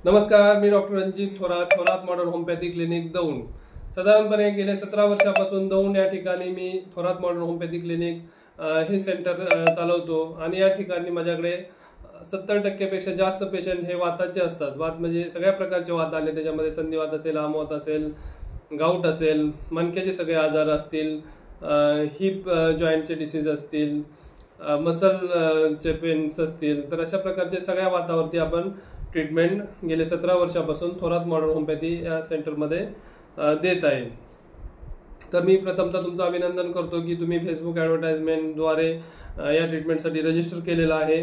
नमस्कार, मी doctor Ranjit Thorat modern homoeopathy clinic Daund. साधारणपणे गेल्या 17 वर्षापासून दौंड या ठिकाणी मी थोरात मॉडर्न होमिओपॅथी क्लिनिक हे सेंटर चालवतो आणि या ठिकाणी माझ्याकडे 70% पेक्षा जास्त पेशंट हे वाताचे असतात। वात म्हणजे सगळ्या प्रकारचे वात आले, त्याच्यामध्ये संधिवात असेल, आमवात असेल, गाऊट असेल, मणक्याचे सगळे आजार असतील, हिप जॉईंटचे डिसीज असतील, मसलचे पेन्स असतील, तर अशा प्रकारचे सगळ्या वातावरती आपण ट्रीटमेंट गेले 17 वर्षापासून थोरात मॉडर्न होमिओपॅथी या सेंटरमध्ये देत आहे। तर मी प्रथमतः तुमचं अभिनंदन करतो की तुम्ही फेसबुक ॲडव्हर्टाइजमेंटद्वारे या ट्रीटमेंटसाठी रजिस्टर केलेलं आहे।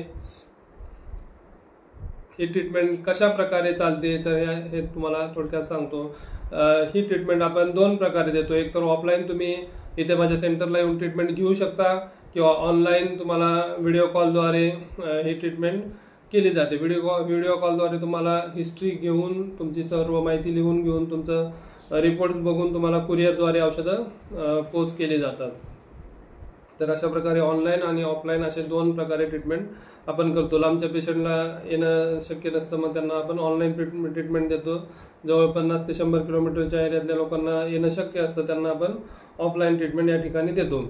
ही ट्रीटमेंट कशा प्रकारे चालते तर हे तुम्हाला थोडक्यात सांगतो। ही ट्रीटमेंट आपण दोन प्रकारे देतो। एक तर ऑफलाईन तुम्ही इथे माझ्या सेंटरला येऊन ट्रीटमेंट घेऊ शकता किंवा ऑनलाईन तुम्हाला व्हिडिओ कॉलद्वारे ही ट्रीटमेंट केली जाते। व्हिडिओ कॉलद्वारे तुम्हाला हिस्ट्री घेऊन, तुमची सर्व माहिती लिहून घेऊन, तुमचं रिपोर्ट्स बघून तुम्हाला कुरिअरद्वारे औषधं पोच केली जातात। तर अशा प्रकारे ऑनलाईन आणि ऑफलाईन असे दोन प्रकारे ट्रीटमेंट आपण करतो। लांबच्या पेशंटला येणं शक्य नसतं, मग त्यांना आपण ऑनलाईन ट्रीटमेंट देतो। जवळ 50 ते 100 किलोमीटरच्या एरियातल्या लोकांना येणं शक्य असतं, त्यांना आपण ऑफलाईन ट्रीटमेंट या ठिकाणी देतो।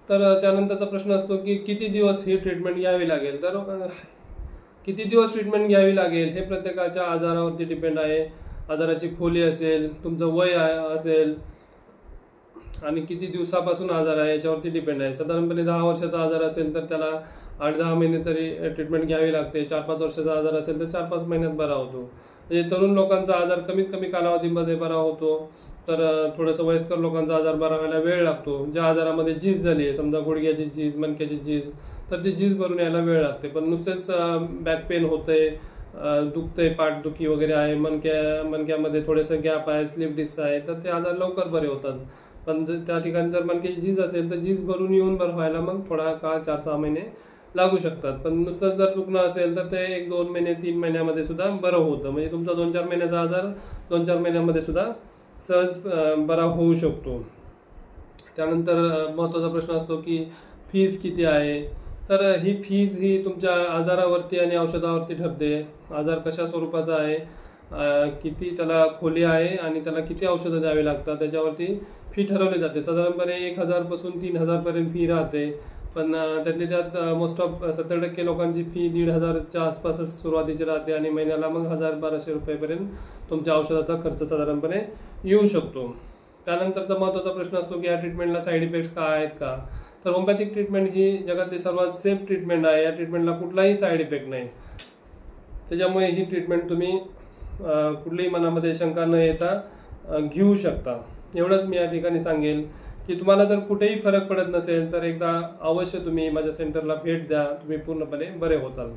तर त्यानंतरचा प्रश्न असतो की किती दिवस ही ट्रीटमेंट घ्यावी लागेल। तर किती दिवस ट्रीटमेंट घ्यावी लागेल हे प्रत्येकाच्या आजारावरती डिपेंड आहे। आजाराची खोली असेल, तुमचं वय असेल आणि किती दिवसापासून आजार आहे याच्यावरती डिपेंड आहे। साधारणपणे 10 वर्षाचा आजार असेल तर त्याला 8-10 महिने तरी ट्रीटमेंट घ्यावी लागते। 4-5 वर्षाचा आजार असेल तर 4-5 महिन्यात बरा होतो। म्हणजे तरुण लोकांचा आजार कमीत कमी कालावधीमध्ये बरा होतो, तर थोडंसं वयस्कर लोकांचा आजार बरा व्हायला वेळ लागतो। ज्या आजारामध्ये झीज झाली आहे, समजा गुडघ्याची झीज, मणक्याची झीज, तर ती झीज भरून यायला वेळ लागते। पण नुसतेच बॅक पेन होतंय, दुखतंय, पाठदुखी वगैरे आहे, मणक्यामध्ये थोडंसं गॅप आहे, स्लिप डिस्क आहे, तर ते आजार लवकर बरे होतात। पण त्या ठिकाणी जर मणक्याची झीज असेल तर झीज भरून येऊन बरं व्हायला मग थोडा काळ 4-6 महिने लागू शकतात। पण नुसतं जर दुखणं असेल तर ते 1-2 महिने 3 महिन्यामध्ये सुद्धा बरं होतं। म्हणजे तुमचा 2-4 महिन्याचा आजार 2-4 महिन्यामध्ये सुद्धा सहज बरा होऊ शकतो। त्यानंतर महत्त्वाचा प्रश्न असतो की फीज किती आहे। तर ही फीज ही तुमच्या आजारावरती आणि औषधावरती ठरते। आजार कशा स्वरूपाचा आहे, किती त्याला खोली आहे आणि त्याला किती औषधं द्यावी लागतात त्याच्यावरती फी ठरवली जाते। साधारणपणे 1000 पासून 3000 पर्यंत फी राहते, पण त्यातली त्यात मोस्ट ऑफ 70% लोकांची फी 1500च्या आसपासच सुरुवातीची राहते आणि महिन्याला मग 1000-1200 रुपयेपर्यंत तुमच्या औषधाचा खर्च साधारणपणे येऊ शकतो। त्यानंतरचा महत्त्वाचा प्रश्न असतो की या ट्रीटमेंटला साईड इफेक्ट्स काय आहेत का। तर होमिओपॅथिक ट्रीटमेंट ही जगातली सर्वात सेफ ट्रीटमेंट आहे। या ट्रीटमेंटला कुठलाही साईड इफेक्ट नाही, त्याच्यामुळे ही ट्रीटमेंट तुम्ही कुठलीही मनामध्ये शंका न येता घेऊ शकता। एवढंच मी या ठिकाणी सांगेल की तुम्हाला जर कुठेही फरक पडत नसेल तर एकदा अवश्य तुम्ही माझ्या सेंटरला भेट द्या, तुम्ही पूर्णपणे बरे होताल।